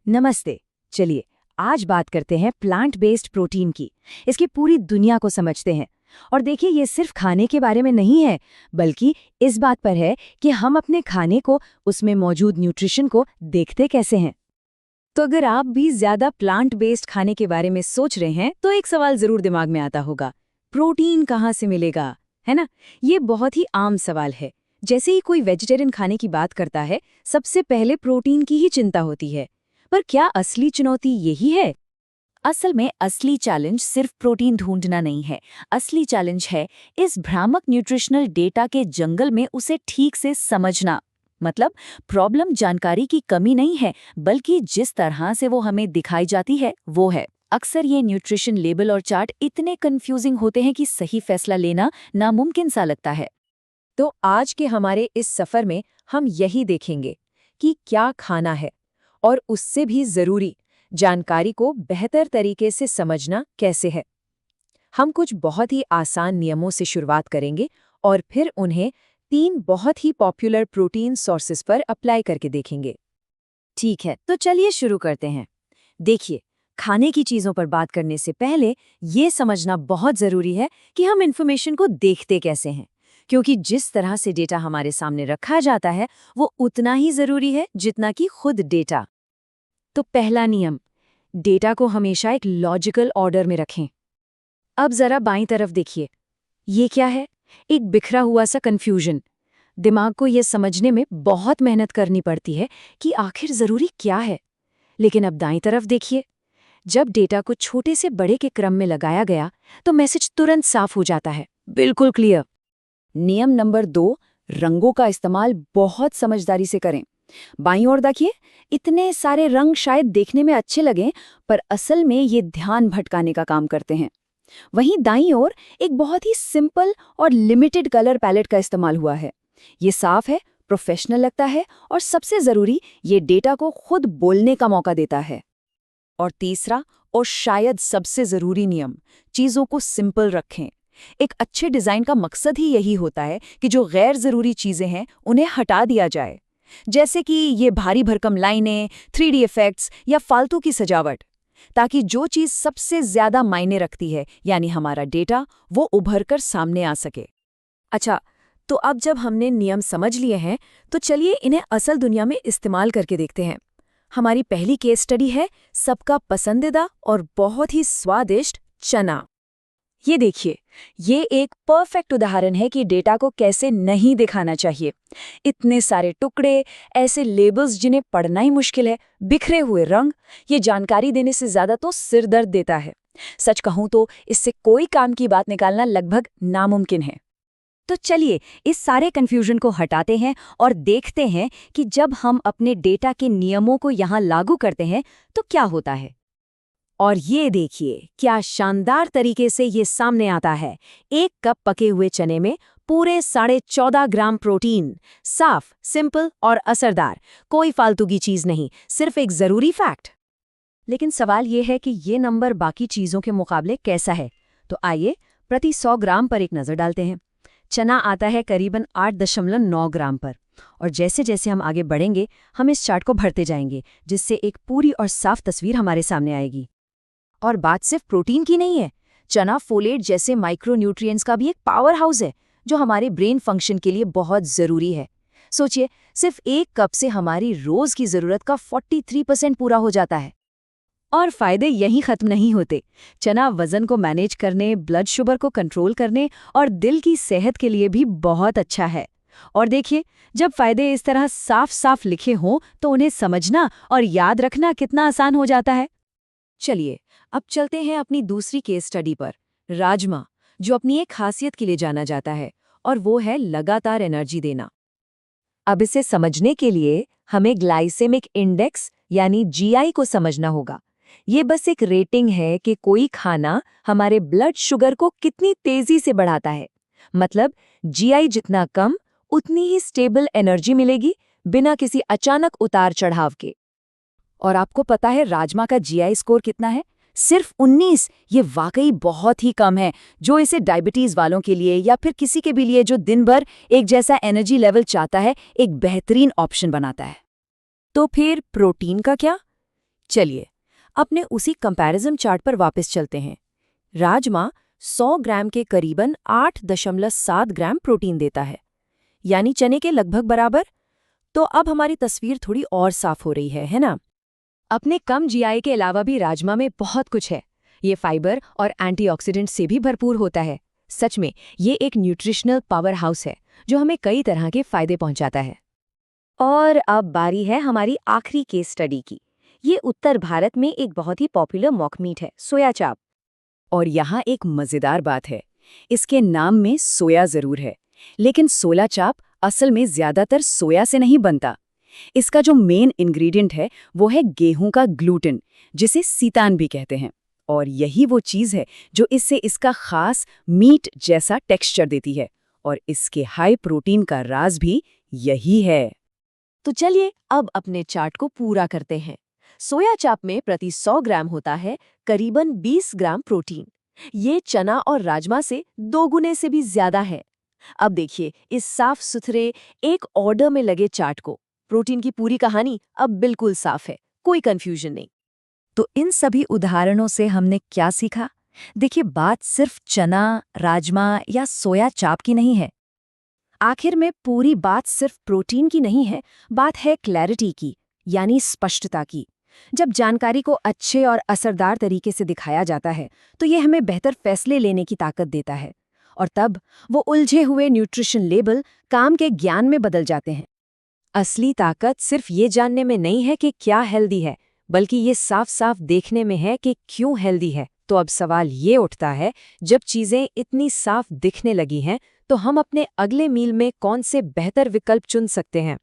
नमस्ते। चलिए आज बात करते हैं प्लांट बेस्ड प्रोटीन की। इसकी पूरी दुनिया को समझते हैं। और देखिए, ये सिर्फ खाने के बारे में नहीं है, बल्कि इस बात पर है कि हम अपने खाने को, उसमें मौजूद न्यूट्रिशन को देखते कैसे हैं। तो अगर आप भी ज्यादा प्लांट बेस्ड खाने के बारे में सोच रहे हैं तो एक सवाल जरूर दिमाग में आता होगा, प्रोटीन कहाँ से मिलेगा, है ना? ये बहुत ही आम सवाल है। जैसे ही कोई वेजिटेरियन खाने की बात करता है, सबसे पहले प्रोटीन की ही चिंता होती है। पर क्या असली चुनौती यही है? असल में असली चैलेंज सिर्फ प्रोटीन ढूंढना नहीं है। असली चैलेंज है इस भ्रामक न्यूट्रिशनल डेटा के जंगल में उसे ठीक से समझना। मतलब प्रॉब्लम जानकारी की कमी नहीं है, बल्कि जिस तरह से वो हमें दिखाई जाती है वो है। अक्सर ये न्यूट्रिशन लेबल और चार्ट इतने कंफ्यूजिंग होते हैं कि सही फैसला लेना नामुमकिन सा लगता है। तो आज के हमारे इस सफर में हम यही देखेंगे कि क्या खाना है, और उससे भी जरूरी जानकारी को बेहतर तरीके से समझना कैसे है। हम कुछ बहुत ही आसान नियमों से शुरुआत करेंगे और फिर उन्हें 3 बहुत ही पॉपुलर प्रोटीन सोर्सेस पर अप्लाई करके देखेंगे। ठीक है, तो चलिए शुरू करते हैं। देखिए, खाने की चीज़ों पर बात करने से पहले ये समझना बहुत ज़रूरी है कि हम इन्फॉर्मेशन को देखते कैसे हैं, क्योंकि जिस तरह से डेटा हमारे सामने रखा जाता है वो उतना ही ज़रूरी है जितना कि खुद डेटा। तो पहला नियम, डेटा को हमेशा एक लॉजिकल ऑर्डर में रखें। अब जरा बाईं तरफ देखिए, ये क्या है? एक बिखरा हुआ सा कंफ्यूजन। दिमाग को यह समझने में बहुत मेहनत करनी पड़ती है कि आखिर जरूरी क्या है। लेकिन अब दाईं तरफ देखिए, जब डेटा को छोटे से बड़े के क्रम में लगाया गया तो मैसेज तुरंत साफ हो जाता है, बिल्कुल क्लियर। नियम नंबर 2, रंगों का इस्तेमाल बहुत समझदारी से करें। बाईं ओर देखिए, इतने सारे रंग शायद देखने में अच्छे लगें, पर असल में ये ध्यान भटकाने का काम करते हैं। वहीं दाईं ओर एक बहुत ही सिंपल और लिमिटेड कलर पैलेट का इस्तेमाल हुआ है। ये साफ है, प्रोफेशनल लगता है, और सबसे जरूरी, ये डेटा को खुद बोलने का मौका देता है। और तीसरा और शायद सबसे जरूरी नियम, चीजों को सिंपल रखें। एक अच्छे डिजाइन का मकसद ही यही होता है कि जो गैर जरूरी चीजें हैं उन्हें हटा दिया जाए, जैसे कि ये भारी भरकम लाइनें, 3D इफेक्ट्स या फालतू की सजावट, ताकि जो चीज सबसे ज्यादा मायने रखती है, यानी हमारा डेटा, वो उभर कर सामने आ सके। अच्छा, तो अब जब हमने नियम समझ लिए हैं, तो चलिए इन्हें असल दुनिया में इस्तेमाल करके देखते हैं। हमारी पहली केस स्टडी है सबका पसंदीदा और बहुत ही स्वादिष्ट चना। ये देखिए, ये एक परफेक्ट उदाहरण है कि डेटा को कैसे नहीं दिखाना चाहिए। इतने सारे टुकड़े, ऐसे लेबल्स जिन्हें पढ़ना ही मुश्किल है, बिखरे हुए रंग, ये जानकारी देने से ज्यादा तो सिर दर्द देता है। सच कहूं तो इससे कोई काम की बात निकालना लगभग नामुमकिन है। तो चलिए इस सारे कंफ्यूजन को हटाते हैं और देखते हैं कि जब हम अपने डेटा के नियमों को यहाँ लागू करते हैं तो क्या होता है। और ये देखिए, क्या शानदार तरीके से ये सामने आता है। 1 कप पके हुए चने में पूरे 14.5 ग्राम प्रोटीन। साफ, सिंपल और असरदार, कोई फालतू की चीज नहीं, सिर्फ एक जरूरी फैक्ट। लेकिन सवाल ये है कि ये नंबर बाकी चीजों के मुकाबले कैसा है। तो आइए प्रति 100 ग्राम पर एक नजर डालते हैं। चना आता है करीबन 8.9 ग्राम पर। और जैसे जैसे हम आगे बढ़ेंगे, हम इस चार्ट को भरते जाएंगे, जिससे एक पूरी और साफ तस्वीर हमारे सामने आएगी। और बात सिर्फ प्रोटीन की नहीं है, चना फोलेट जैसे माइक्रोन्यूट्रिएंट्स का भी एक पावर हाउस है, जो हमारे ब्रेन फंक्शन के लिए बहुत जरूरी है। सोचिए, सिर्फ 1 कप से हमारी रोज की जरूरत का 43% पूरा हो जाता है। और फायदे यहीं खत्म नहीं होते। चना वजन को मैनेज करने, ब्लड शुगर को कंट्रोल करने और दिल की सेहत के लिए भी बहुत अच्छा है। और देखिए, जब फायदे इस तरह साफ साफ लिखे हों तो उन्हें समझना और याद रखना कितना आसान हो जाता है। चलिए अब चलते हैं अपनी दूसरी केस स्टडी पर, राजमा, जो अपनी एक खासियत के लिए जाना जाता है, और वो है लगातार एनर्जी देना। अब इसे समझने के लिए हमें ग्लाइसेमिक इंडेक्स यानी जीआई को समझना होगा। ये बस एक रेटिंग है कि कोई खाना हमारे ब्लड शुगर को कितनी तेजी से बढ़ाता है। मतलब जीआई जितना कम, उतनी ही स्टेबल एनर्जी मिलेगी, बिना किसी अचानक उतार चढ़ाव के। और आपको पता है राजमा का जीआई स्कोर कितना है? सिर्फ 19। ये वाकई बहुत ही कम है, जो इसे डायबिटीज वालों के लिए या फिर किसी के भी लिए जो दिन भर एक जैसा एनर्जी लेवल चाहता है, एक बेहतरीन ऑप्शन बनाता है। तो फिर प्रोटीन का क्या? चलिए अपने उसी कंपैरिजन चार्ट पर वापस चलते हैं। राजमा 100 ग्राम के करीबन 8.7 ग्राम प्रोटीन देता है, यानी चने के लगभग बराबर। तो अब हमारी तस्वीर थोड़ी और साफ हो रही है ना? अपने कम जीआई के अलावा भी राजमा में बहुत कुछ है। ये फाइबर और एंटीऑक्सीडेंट से भी भरपूर होता है। सच में ये एक न्यूट्रिशनल पावर हाउस है जो हमें कई तरह के फायदे पहुंचाता है। और अब बारी है हमारी आखिरी केस स्टडी की। ये उत्तर भारत में एक बहुत ही पॉपुलर मॉक मीट है, सोया चाप। और यहाँ एक मजेदार बात है, इसके नाम में सोया जरूर है, लेकिन सोला चाप असल में ज्यादातर सोया से नहीं बनता। इसका जो मेन इंग्रेडिएंट है वो है गेहूं का ग्लूटेन, जिसे सीतान भी कहते हैं। और यही वो चीज़ है जो इससे इसका खास मीट जैसा टेक्सचर देती है। और इसके हाई प्रोटीन का राज भी यही है। तो चलिए अब अपने चार्ट को पूरा करते हैं। सोया चाप में प्रति 100 ग्राम होता है करीबन 20 ग्राम प्रोटीन। ये चना और राजमा से 2 गुने से भी ज्यादा है। अब देखिए इस साफ सुथरे एक ऑर्डर में लगे चार्ट को। प्रोटीन की पूरी कहानी अब बिल्कुल साफ है, कोई कंफ्यूजन नहीं। तो इन सभी उदाहरणों से हमने क्या सीखा? देखिए, बात सिर्फ चना, राजमा या सोया चाप की नहीं है। आखिर में पूरी बात सिर्फ प्रोटीन की नहीं है, बात है क्लैरिटी की, यानी स्पष्टता की। जब जानकारी को अच्छे और असरदार तरीके से दिखाया जाता है तो ये हमें बेहतर फैसले लेने की ताकत देता है। और तब वो उलझे हुए न्यूट्रिशन लेबल काम के ज्ञान में बदल जाते हैं। असली ताकत सिर्फ ये जानने में नहीं है कि क्या हेल्दी है, बल्कि ये साफ साफ देखने में है कि क्यों हेल्दी है। तो अब सवाल ये उठता है, जब चीजें इतनी साफ दिखने लगी हैं तो हम अपने अगले मील में कौन से बेहतर विकल्प चुन सकते हैं?